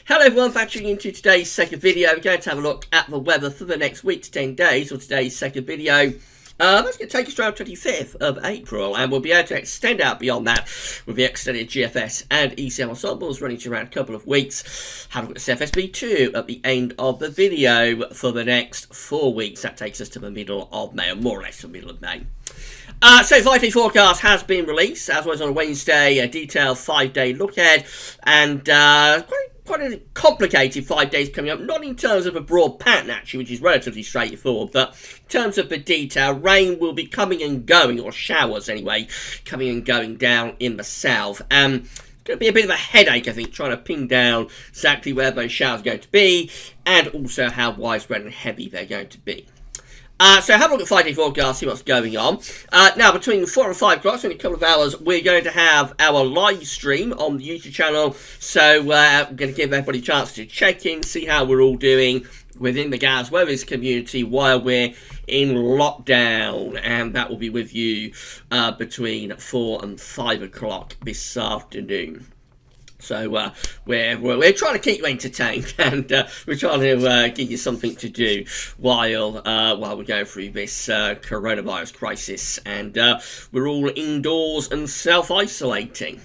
Hello everyone, back tuning into today's second video. We're going to have a look at the weather for the next week to 10 days, or today's second video. That's going to take us around 25th of April, and we'll be able to extend out beyond that with the extended GFS and ECM ensembles running to around a couple of weeks. Have a look at CFSB2 at the end of the video for the next 4 weeks. That takes us to the middle of May, or more or less the middle of May. So 5-day forecast has been released, as was on Wednesday, a detailed 5-day look ahead, and quite a complicated 5 days coming up, not in terms of a broad pattern actually, which is relatively straightforward, but in terms of the detail, rain will be coming and going, or showers anyway, coming and going down in the south. It's going to be a bit of a headache, I think, trying to pin down exactly where those showers are going to be, and also how widespread and heavy they're going to be. So have a look at 5-day forecast, see what's going on. Now, between 4 and 5 o'clock, so in a couple of hours, we're going to have our live stream on the YouTube channel. So we're going to give everybody a chance to check in, see how we're all doing within the Gaz Weathers community while we're in lockdown. And that will be with you between 4 and 5 o'clock this afternoon. So we're trying to keep you entertained, and we're trying to give you something to do while we're going through this coronavirus crisis, and we're all indoors and self-isolating.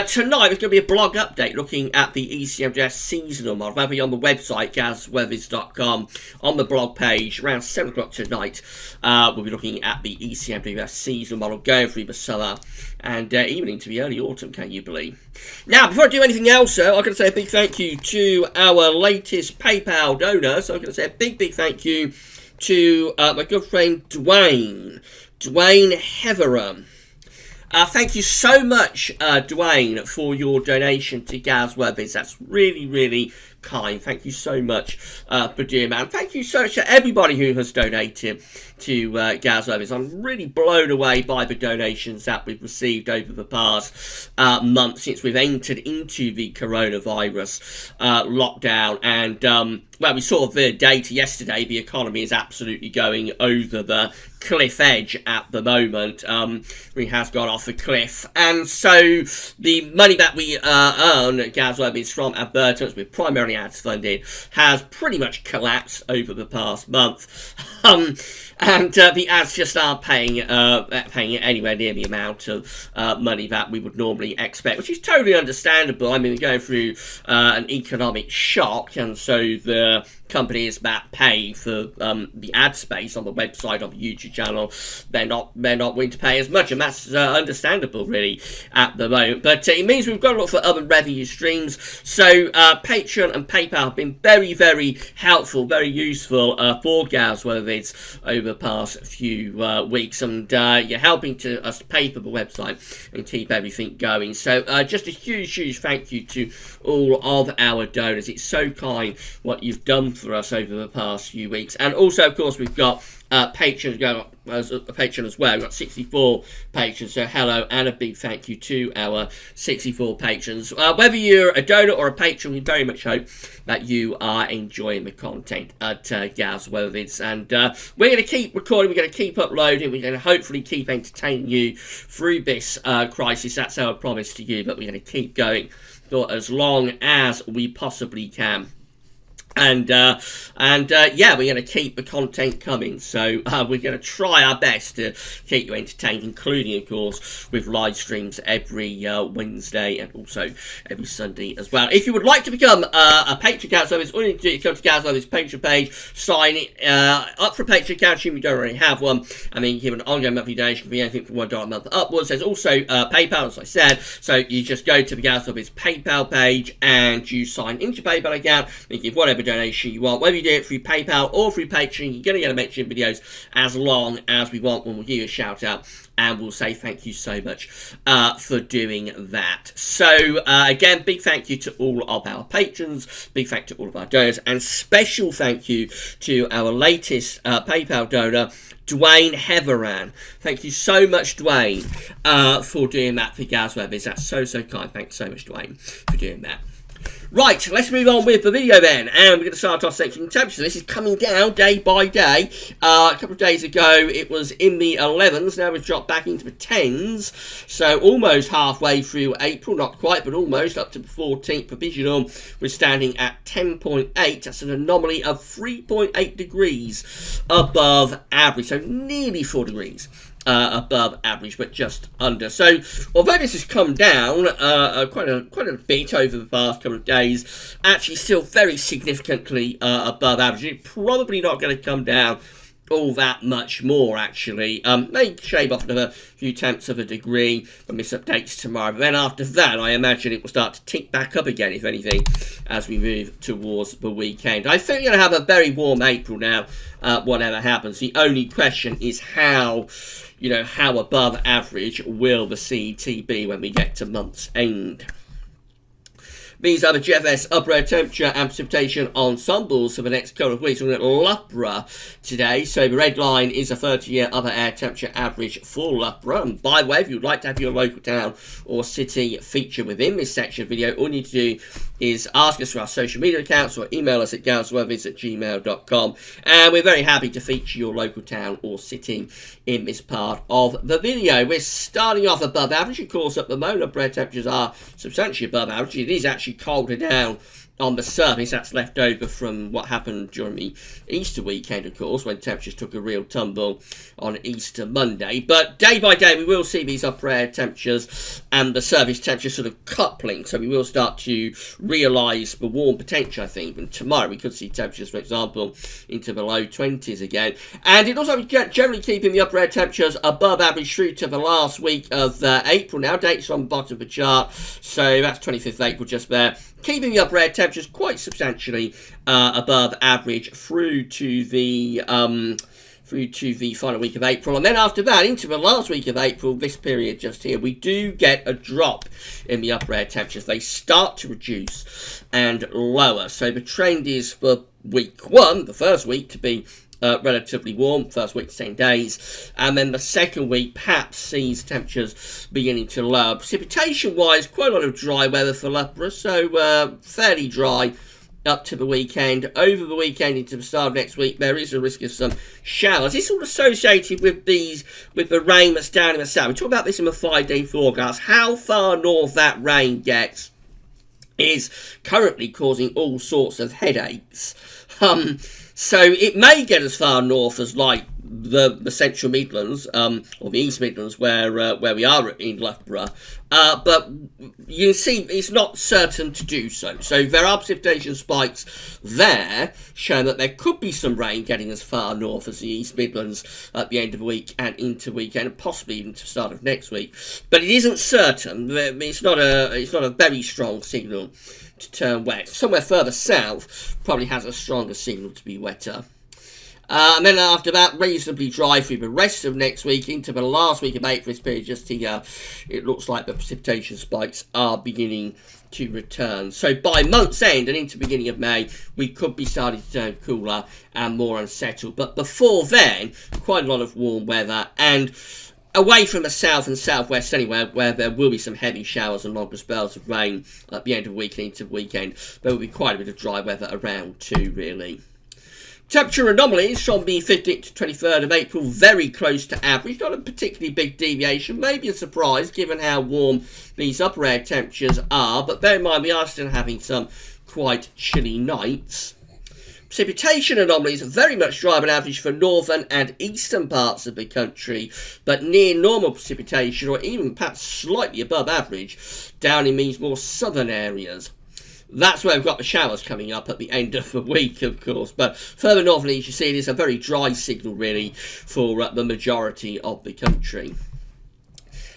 Tonight there's going to be a blog update looking at the ECMWS seasonal model. That'll be on the website, gazweathers.com, on the blog page around 7 o'clock tonight. We'll be looking at the ECMWS seasonal model going through the summer and even into the early autumn, can you believe? Now, before I do anything else, though, I'm going to say a big thank you to our latest PayPal donor. So I'm going to say a big thank you to my good friend Dwayne Heverum. Thank you so much, Dwayne, for your donation to Gaz Weathers. That's really kind. Thank you so much for doing that. And thank you so much to everybody who has donated to Gaz Weathers. I'm really blown away by the donations that we've received over the past month since we've entered into the coronavirus lockdown. And well, we saw the data yesterday. The economy is absolutely going over the cliff edge at the moment. We has gone off a cliff, and so the money that we earn at Gaz Weathers from advertisements, with primarily ads funded, has pretty much collapsed over the past month. And the ads just aren't paying anywhere near the amount of money that we would normally expect, which is totally understandable. I mean, we're going through an economic shock, and so the companies that pay for the ad space on the website, on the YouTube channel, they're not willing to pay as much, and that's understandable really at the moment. But it means we've got to look for other revenue streams. So Patreon and PayPal have been very helpful, very useful for Gaz Weathers over the past few weeks, and you're helping us to pay for the website and keep everything going. So just a huge thank you to all of our donors. It's so kind what you've done for us over the past few weeks. And also, of course, we've got patrons going as a patron as well. We've got 64 patrons, so hello and a big thank you to our 64 patrons. Whether you're a donor or a patron, we very much hope that you are enjoying the content at Gaz Weathers, and we're going to keep recording, we're going to keep uploading, we're going to hopefully keep entertaining you through this crisis. That's our promise to you, but we're going to keep going for as long as we possibly can. And yeah, we're going to keep the content coming, so we're going to try our best to keep you entertained, including, of course, with live streams every Wednesday and also every Sunday as well. If you would like to become a patron Gaz Weathers, all you need to do is come to Gaz Weathers' Patreon page, sign up for a Patreon account, we don't already have one, and then you give an ongoing monthly donation for anything from $1 a month upwards. There's also PayPal, as I said, so you just go to the Gaz Weathers PayPal page and you sign into your PayPal account, and you give whatever donation you want. Whether you do it through PayPal or through Patreon, you're going to get a mention videos as long as we want, when we'll give you a shout out and we'll say thank you so much for doing that. So again, big thank you to all of our patrons, big thank you to all of our donors, and special thank you to our latest PayPal donor, Dwayne Heveran. Thank you so much, Dwayne, for doing that for Gaz Weathers. That's so kind. Thanks so much, Dwayne, for doing that. Right, let's move on with the video then, and we're going to start off section temperature. This is coming down day by day. A couple of days ago it was in the 11s, now we've dropped back into the 10s, so almost halfway through April, not quite, but almost, up to the 14th provisional. We're standing at 10.8, that's an anomaly of 3.8 degrees above average, so nearly 4 degrees. Above average, but just under. So, although this has come down quite a bit over the past couple of days, actually still very significantly above average. It's probably not going to come down all that much more, actually. May shave off another few tenths of a degree when this updates tomorrow. But then after that, I imagine it will start to tick back up again, if anything, as we move towards the weekend. I think we're going to have a very warm April now, whatever happens. The only question is how above average will the CET be when we get to month's end. These are the GFS upper air temperature and precipitation ensembles for the next couple of weeks. We're at Loughborough today, so the red line is a 30-year upper air temperature average for Loughborough. And by the way, if you'd like to have your local town or city featured within this section of video, all you need to do is ask us for our social media accounts or email us at garethweathers@gmail.com, and we're very happy to feature your local town or city in this part of the video. We're starting off above average. Of course, at the moment, upper air temperatures are substantially above average. It is actually colder down on the surface. That's left over from what happened during the Easter weekend, of course, when temperatures took a real tumble on Easter Monday. But day by day, we will see these upper air temperatures and the surface temperatures sort of coupling. So we will start to realise the warm potential, I think. And tomorrow we could see temperatures, for example, into the low 20s again. And it also generally keeping the upper air temperatures above average through to the last week of April now. Dates on the bottom of the chart. So that's 25th of April just there. Keeping the upper air temperatures quite substantially above average through to the final week of April. And then after that, into the last week of April, this period just here, we do get a drop in the upper air temperatures. They start to reduce and lower. So the trend is for week 1, the first week, to be relatively warm, first week to 10 days, and then the second week perhaps sees temperatures beginning to lower. Precipitation wise, quite a lot of dry weather for Loughborough, so fairly dry up to the weekend. Over the weekend into the start of next week, there is a risk of some showers. It's all associated with the rain that's down in the south. We talk about this in the 5-day forecast. How far north that rain gets is currently causing all sorts of headaches. So it may get as far north as like the Central Midlands or the East Midlands where we are in Loughborough, but you see it's not certain to do so. So there are precipitation spikes there showing that there could be some rain getting as far north as the East Midlands at the end of the week and into weekend, and possibly even to the start of next week. But it isn't certain. It's not a very strong signal to turn wet. Somewhere further south probably has a stronger signal to be wetter. And then after that, reasonably dry through the rest of next week into the last week of April. This period just here, it looks like the precipitation spikes are beginning to return. So by month's end and into the beginning of May, we could be starting to turn cooler and more unsettled. But before then, quite a lot of warm weather, and away from the south and southwest anywhere, where there will be some heavy showers and longer spells of rain at the end of the week and into the weekend, there will be quite a bit of dry weather around too, really. Temperature anomalies from the 15th to 23rd of April, very close to average. Not a particularly big deviation, maybe a surprise given how warm these upper air temperatures are, but bear in mind we are still having some quite chilly nights. Precipitation anomalies are very much drier than average for northern and eastern parts of the country, but near normal precipitation, or even perhaps slightly above average, down in these more southern areas. That's where we've got the showers coming up at the end of the week, of course. But further northern, as you see, it is a very dry signal, really, for the majority of the country.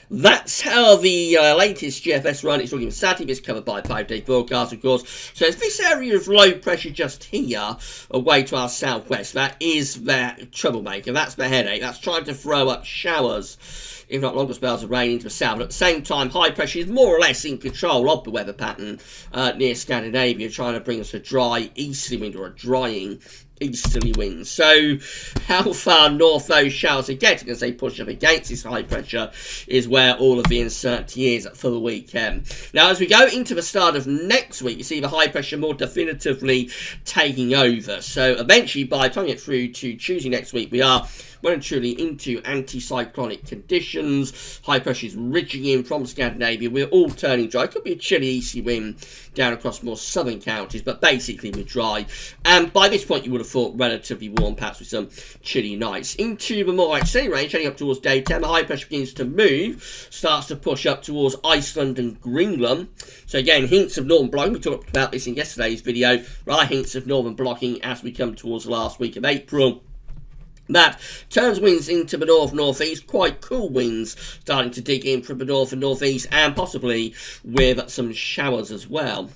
That's how the latest GFS run is looking for Saturday. This is covered by 5-day forecast, of course. So it's this area of low pressure just here, away to our southwest. That is the troublemaker. That's the headache. That's trying to throw up showers, if not longer spells of rain, into the south. But at the same time, high pressure is more or less in control of the weather pattern near Scandinavia, trying to bring us a dry easterly wind, or a drying easterly winds. So how far north those showers are getting as they push up against this high pressure is where all of the uncertainty is for the weekend. Now, as we go into the start of next week, you see the high pressure more definitively taking over. So eventually, by the time we get through to Tuesday next week, we are well and truly into anticyclonic conditions. High pressure is ridging in from Scandinavia. We're all turning dry. It could be a chilly easy wind down across more southern counties, but basically we're dry. And by this point, you would have thought relatively warm, perhaps with some chilly nights. Into the more extended range, heading up towards day 10, the high pressure begins to move, starts to push up towards Iceland and Greenland. So again, hints of northern blocking. We talked about this in yesterday's video. There are hints of northern blocking as we come towards the last week of April. That turns winds into the north-northeast, quite cool winds starting to dig in from the north and northeast, and possibly with some showers as well.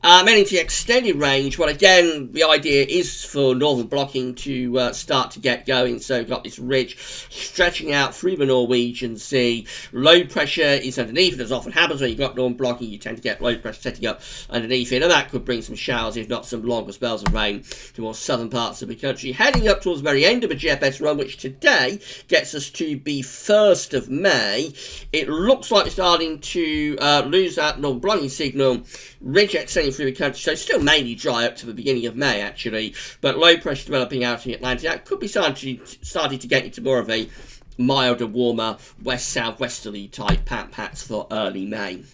Then into the extended range, well, again, the idea is for northern blocking to start to get going. So we've got this ridge stretching out through the Norwegian Sea. Low pressure is underneath it, as often happens when you've got northern blocking. You tend to get low pressure setting up underneath it, and that could bring some showers, if not some longer spells of rain, to more southern parts of the country. Heading up towards the very end of the GFS run, which today gets us to the 1st of May, it looks like we're starting to lose that northern blocking signal. Ridge extending through the country, so still mainly dry up to the beginning of May actually, but low pressure developing out in the Atlantic. That could be starting to get into more of a milder, warmer west-southwesterly type patch for early May.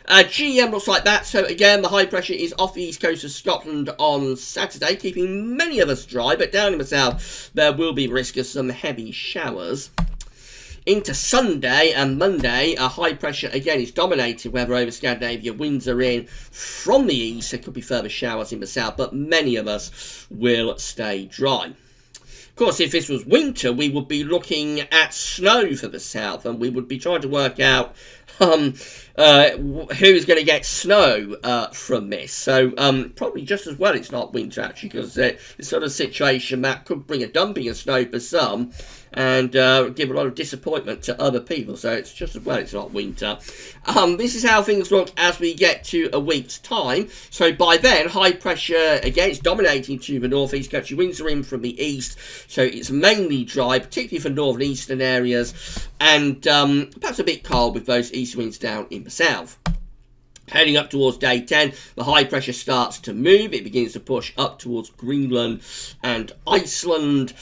GEM looks like that. So again, the high pressure is off the east coast of Scotland on Saturday, keeping many of us dry, but down in the south there will be risk of some heavy showers. Into Sunday and Monday, a high pressure again is dominating weather over Scandinavia. Winds are in from the east. There could be further showers in the south, but many of us will stay dry. Of course, if this was winter, we would be looking at snow for the south, and we would be trying to work out who's going to get snow from this. So probably just as well it's not winter actually, because it's sort of situation that could bring a dumping of snow for some and give a lot of disappointment to other people. So it's just as well it's not winter. This is how things look as we get to a week's time. So by then, high pressure again is dominating to the northeast country. Winds are in from the east, so it's mainly dry, particularly for northern eastern areas, and perhaps a bit cold with those east winds down in the south. Heading up towards day 10, the high pressure starts to move. It begins to push up towards Greenland and Iceland,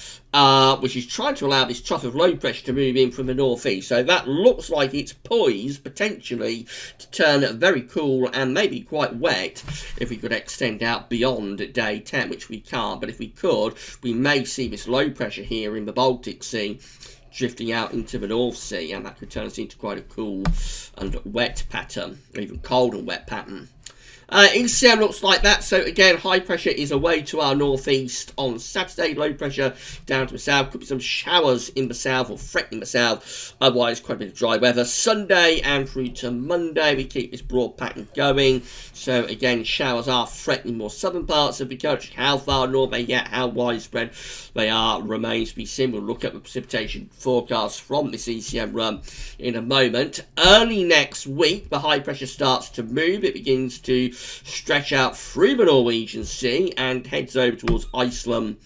which is trying to allow this trough of low pressure to move in from the northeast. So that looks like it's poised, potentially, to turn very cool and maybe quite wet if we could extend out beyond day 10, which we can't. But if we could, we may see this low pressure here in the Baltic Sea drifting out into the North Sea, and that could turn us into quite a cool and wet pattern, or even cold and wet pattern. ECM looks like that. So again, high pressure is away to our northeast on Saturday. Low pressure down to the south. Could be some showers in the south or threatening the south. Otherwise, quite a bit of dry weather. Sunday and through to Monday, we keep this broad pattern going. So again, showers are threatening more southern parts of the country. How far north they get, how widespread they are, remains to be seen. We'll look at the precipitation forecast from this ECM run in a moment. Early next week, the high pressure starts to move. It begins to stretch out through the Norwegian Sea and heads over towards Iceland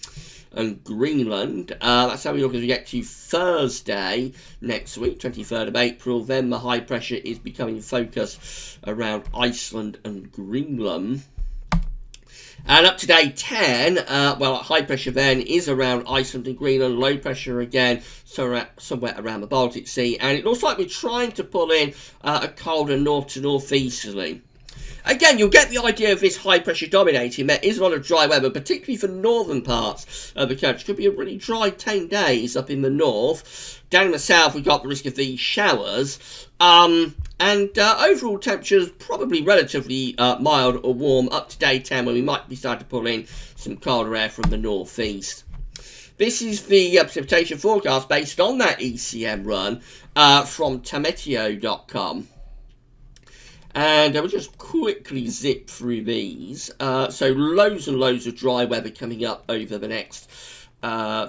and Greenland. That's how we look as we get to Thursday next week, 23rd of April. Then the high pressure is becoming focused around Iceland and Greenland. And up to day 10, high pressure then is around Iceland and Greenland. Low pressure again, somewhere around the Baltic Sea. And it looks like we're trying to pull in a colder north to northeasterly. Again, you'll get the idea of this high pressure dominating. There is a lot of dry weather, particularly for northern parts of the country. Could be a really dry 10 days up in the north. Down in the south, we've got the risk of these showers. And overall temperatures probably relatively mild or warm up to day 10, when we might be starting to pull in some colder air from the northeast. This is the precipitation forecast based on that ECM run from tameteo.com. And we'll just quickly zip through these. So loads and loads of dry weather coming up over the next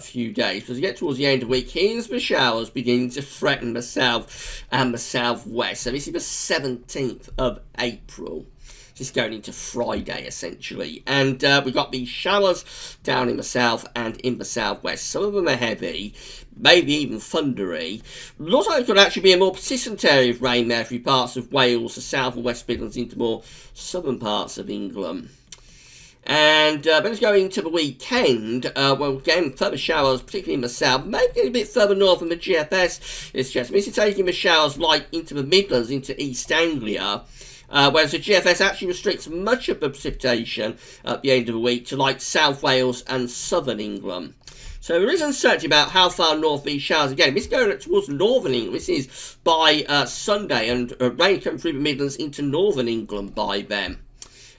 few days. As we get towards the end of the week, here's the showers beginning to threaten the south and the southwest. So this is the 17th of April. So just going into Friday, essentially. And we've got these showers down in the south and in the southwest. Some of them are heavy, maybe even thundery. Looks like it could actually be a more persistent area of rain there through parts of Wales, the south and west Midlands, into more southern parts of England. And let's go into the weekend. Well, again, further showers, particularly in the south, maybe a bit further north than the GFS is just. This is taking the showers like into the Midlands, into East Anglia. Whereas the GFS actually restricts much of the precipitation at the end of the week to like South Wales and southern England. So there is uncertainty about how far north these showers, again, this is going towards northern England. This is by Sunday, and rain coming through the Midlands into northern England by then.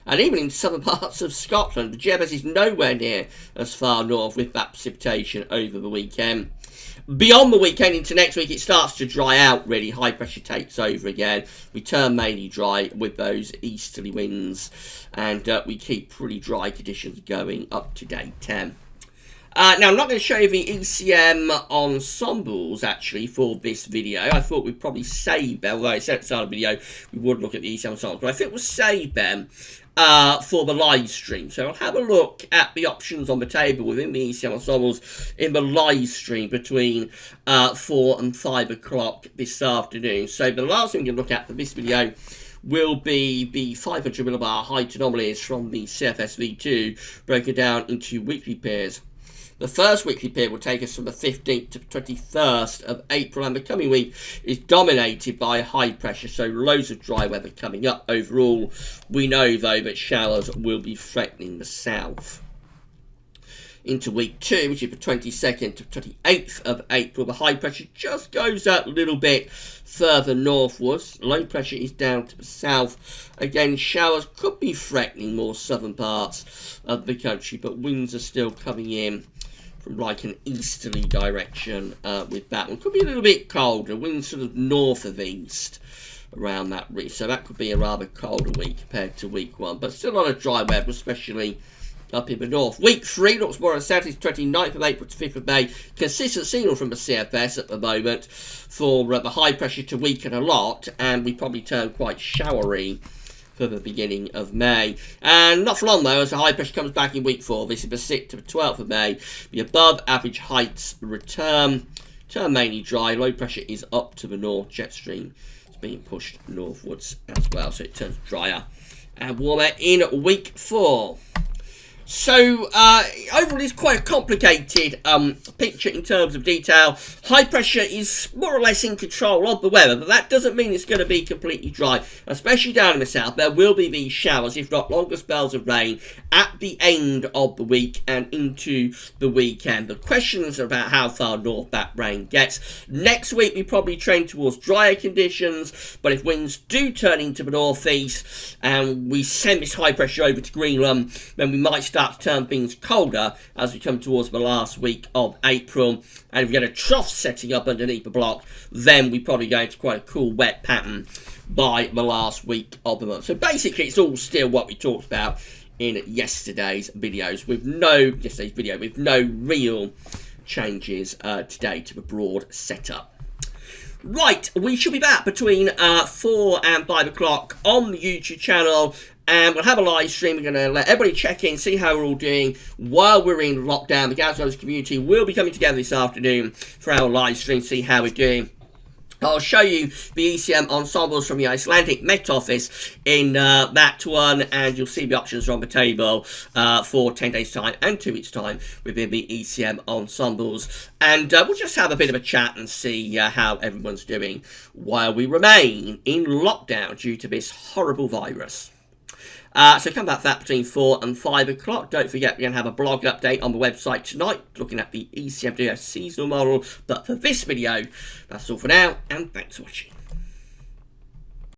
And even in southern parts of Scotland, the GFS is nowhere near as far north with that precipitation over the weekend. Beyond the weekend into next week, it starts to dry out, really. High pressure takes over again. We turn mainly dry with those easterly winds. And we keep pretty dry conditions going up to day 10. Now, I'm not going to show you the ECM ensembles, actually, for this video. I thought we'd probably save them, although I said at the start of the video we would look at the ECM ensembles, but I think we'll save them for the live stream. So I'll have a look at the options on the table within the ECM ensembles in the live stream between 4 and 5 o'clock this afternoon. So the last thing we're going to look at for this video will be the 500 millibar height anomalies from the CFS V2 broken down into weekly pairs. The first weekly period will take us from the 15th to the 21st of April, and the coming week is dominated by high pressure, so loads of dry weather coming up overall. We know, though, that showers will be threatening the south. Into week 2, which is the 22nd to 28th of April, the high pressure just goes up a little bit further northwards. Low pressure is down to the south. Again, showers could be threatening more southern parts of the country, but winds are still coming in from like an easterly direction with that one. Could be a little bit colder, winds sort of north of east around that region. So that could be a rather colder week compared to week 1, but still a lot of dry weather, especially up in the north. Week 3 looks more on Saturday, 29th of April to 5th of May. Consistent signal from the CFS at the moment for the high pressure to weaken a lot, and we probably turn quite showery for the beginning of May. And not for long, though, as the high pressure comes back in week 4. This is the 6th to the 12th of May. The above average heights return. Turn mainly dry. Low pressure is up to the north. Jet stream is being pushed northwards as well, so it turns drier and warmer in week 4. So, overall, it's quite a complicated picture in terms of detail. High pressure is more or less in control of the weather, but that doesn't mean it's going to be completely dry, especially down in the south. There will be these showers, if not longer spells of rain, at the end of the week and into the weekend. The questions are about how far north that rain gets. Next week, we probably trend towards drier conditions, but if winds do turn into the northeast and we send this high pressure over to Greenland, then we might start to turn things colder as we come towards the last week of April. And if we get a trough setting up underneath the block, then we probably go into quite a cool wet pattern by the last week of the month. So basically, it's all still what we talked about in yesterday's videos, with no real changes today to the broad setup. Right, we should be back between 4 and 5 o'clock on the YouTube channel, and we'll have a live stream. We're going to let everybody check in, see how we're all doing while we're in lockdown. The Gazos community will be coming together this afternoon for our live stream, see how we're doing. I'll show you the ECM ensembles from the Icelandic Met Office in that one, and you'll see the options are on the table for 10 days' time and 2 weeks' time within the ECM ensembles. And we'll just have a bit of a chat and see how everyone's doing while we remain in lockdown due to this horrible virus. So come back for that between 4 and 5 o'clock. Don't forget, we're going to have a blog update on the website tonight, looking at the ECM seasonal model. But for this video, that's all for now, and thanks for watching.